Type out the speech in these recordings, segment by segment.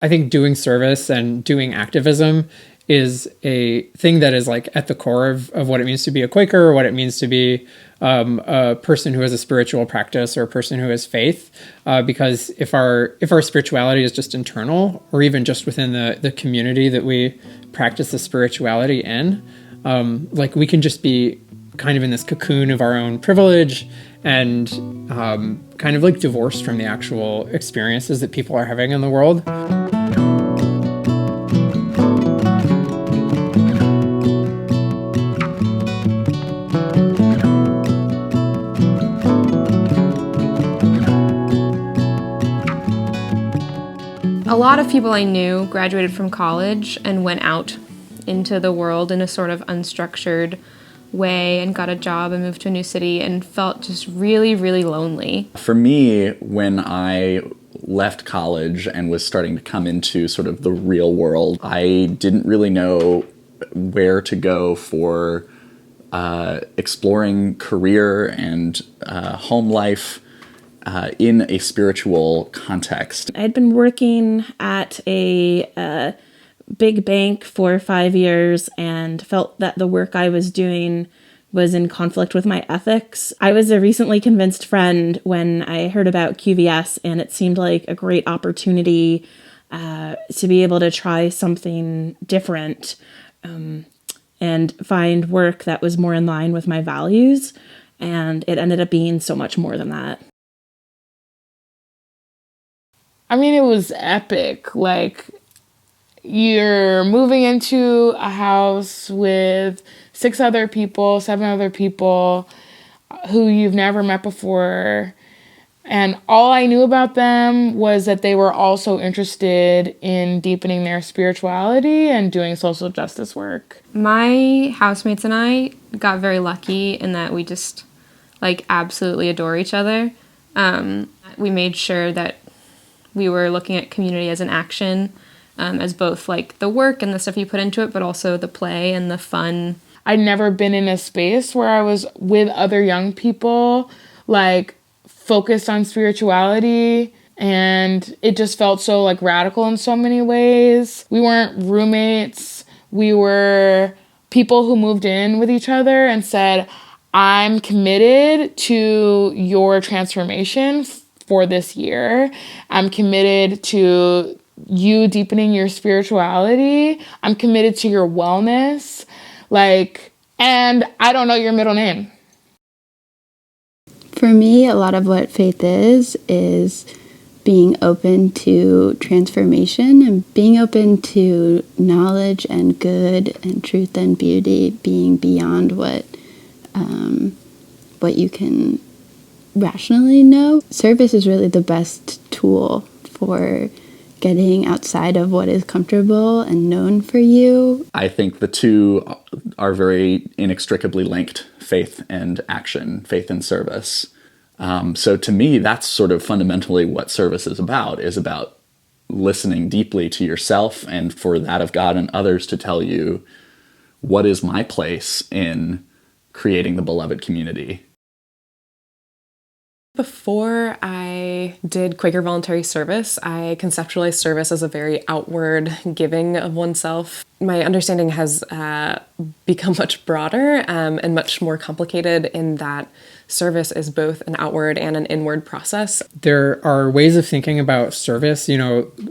I think doing service and doing activism is a thing that is like at the core of what it means to be a Quaker, or what it means to be a person who has a spiritual practice or a person who has faith. Because if our spirituality is just internal, or even just within the community that we practice the spirituality in, like we can just be kind of in this cocoon of our own privilege and kind of like divorced from the actual experiences that people are having in the world. A lot of people I knew graduated from college and went out into the world in a sort of unstructured way and got a job and moved to a new city and felt just really, really lonely. For me, when I left college and was starting to come into sort of the real world, I didn't really know where to go for exploring career and home life in a spiritual context. I'd been working at a big bank for 5 years and felt that the work I was doing was in conflict with my ethics. I was a recently convinced friend when I heard about QVS, and it seemed like a great opportunity to be able to try something different and find work that was more in line with my values. And it ended up being so much more than that. I mean, it was epic. Like, you're moving into a house with 7 other people who you've never met before. And all I knew about them was that they were also interested in deepening their spirituality and doing social justice work. My housemates and I got very lucky in that we just, like, absolutely adore each other. We made sure that we were looking at community as an action, as both like the work and the stuff you put into it, but also the play and the fun. I'd never been in a space where I was with other young people, like focused on spirituality, and it just felt so like radical in so many ways. We weren't roommates. We were people who moved in with each other and said, I'm committed to your transformation for this year. I'm committed to you deepening your spirituality. I'm committed to your wellness. Like, and I don't know your middle name. For me, a lot of what faith is being open to transformation and being open to knowledge and good and truth and beauty being beyond what you can rationally know. Service is really the best tool for getting outside of what is comfortable and known for you. I think the two are very inextricably linked, faith and action, faith and service. So to me, that's sort of fundamentally what service is about listening deeply to yourself and for that of God and others to tell you, what is my place in creating the beloved community? Before I did Quaker voluntary service, I conceptualized service as a very outward giving of oneself. My understanding has become much broader and much more complicated in that service is both an outward and an inward process. There are ways of thinking about service,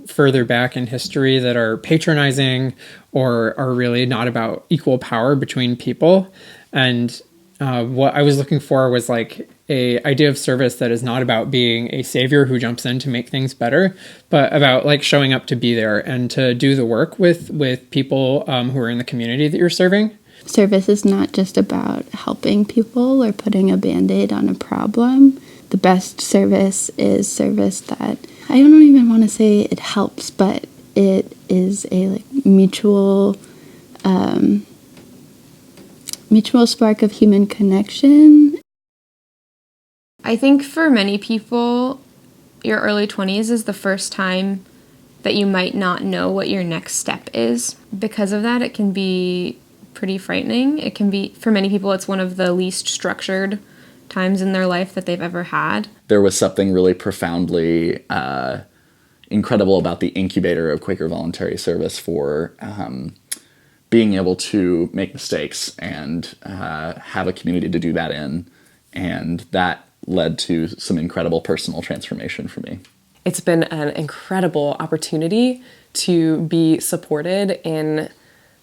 further back in history that are patronizing or are really not about equal power between people. And what I was looking for was like a idea of service that is not about being a savior who jumps in to make things better, but about like showing up to be there and to do the work with people who are in the community that you're serving. Service is not just about helping people or putting a Band-Aid on a problem. The best service is service that, I don't even want to say it helps, but it is a mutual spark of human connection. I think for many people, your early 20s is the first time that you might not know what your next step is. Because of that, it can be pretty frightening. It can be, for many people, it's one of the least structured times in their life that they've ever had. There was something really profoundly incredible about the incubator of Quaker Voluntary Service for being able to make mistakes and have a community to do that in. And that led to some incredible personal transformation for me. It's been an incredible opportunity to be supported in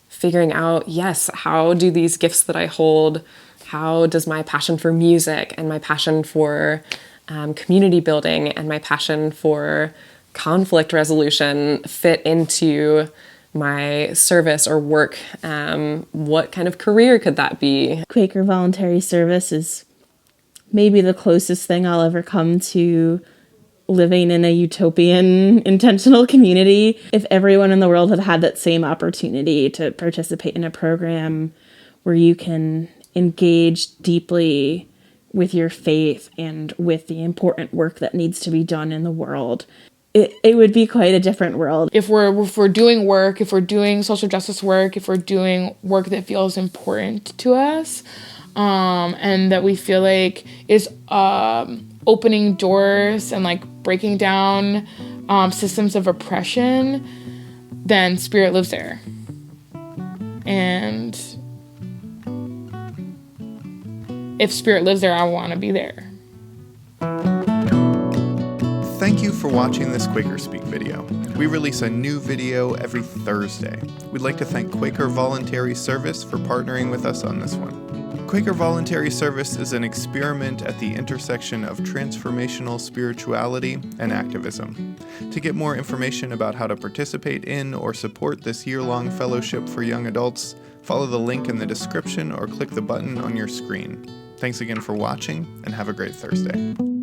figuring out, yes, how do these gifts that I hold, how does my passion for music and my passion for community building and my passion for conflict resolution fit into my service or work? What kind of career could that be? Quaker Voluntary Service is maybe the closest thing I'll ever come to living in a utopian intentional community. If everyone in the world had had that same opportunity to participate in a program where you can engage deeply with your faith and with the important work that needs to be done in the world, it would be quite a different world. If we're doing work, if we're doing social justice work, if we're doing work that feels important to us, and that we feel like is opening doors and like breaking down systems of oppression, then spirit lives there. And if spirit lives there, I want to be there. Thank you for watching this QuakerSpeak video. We release a new video every Thursday. We'd like to thank Quaker Voluntary Service for partnering with us on this one. Quaker Voluntary Service is an experiment at the intersection of transformational spirituality and activism. To get more information about how to participate in or support this year-long fellowship for young adults, follow the link in the description or click the button on your screen. Thanks again for watching, and have a great Thursday.